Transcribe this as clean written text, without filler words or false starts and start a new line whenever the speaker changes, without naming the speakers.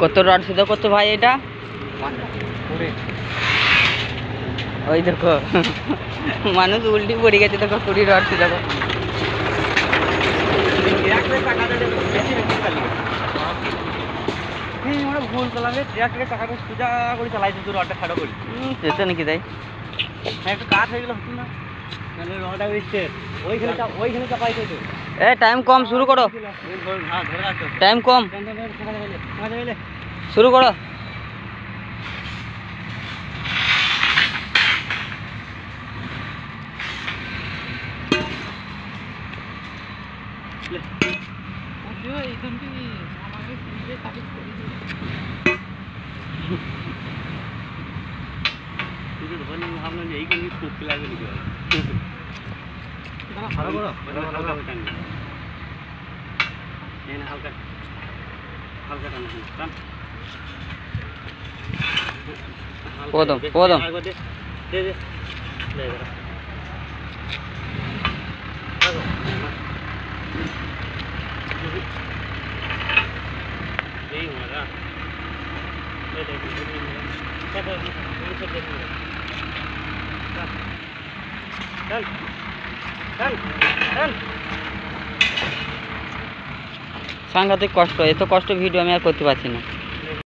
কত রড শুধু কত ভাই এটা? ওই দেখো মানুষ উল্টি পড়ে গেছে, দেখো 20 রড শুধু। ভুল করলাম রে, ট্রাক্টরের চাকাটা সোজা করে চালাইছে, তুই রডটা খাটো করি সেটা নাকি তাই? হ্যাঁ একটু কাঠ হয়ে গেল হতো না, রডটা ওইখানে চাপাইছে তো। এ টাইম কম, শুরু করো। টাইম কম, শুরু করো। ভাবলাম যে এইখানে করতে লাগবে নাকি হালকা হালকা টান পদম পদম সাংঘাতিক কষ্ট, এত কষ্ট ভিডিও আমি আর করতে পারছি না।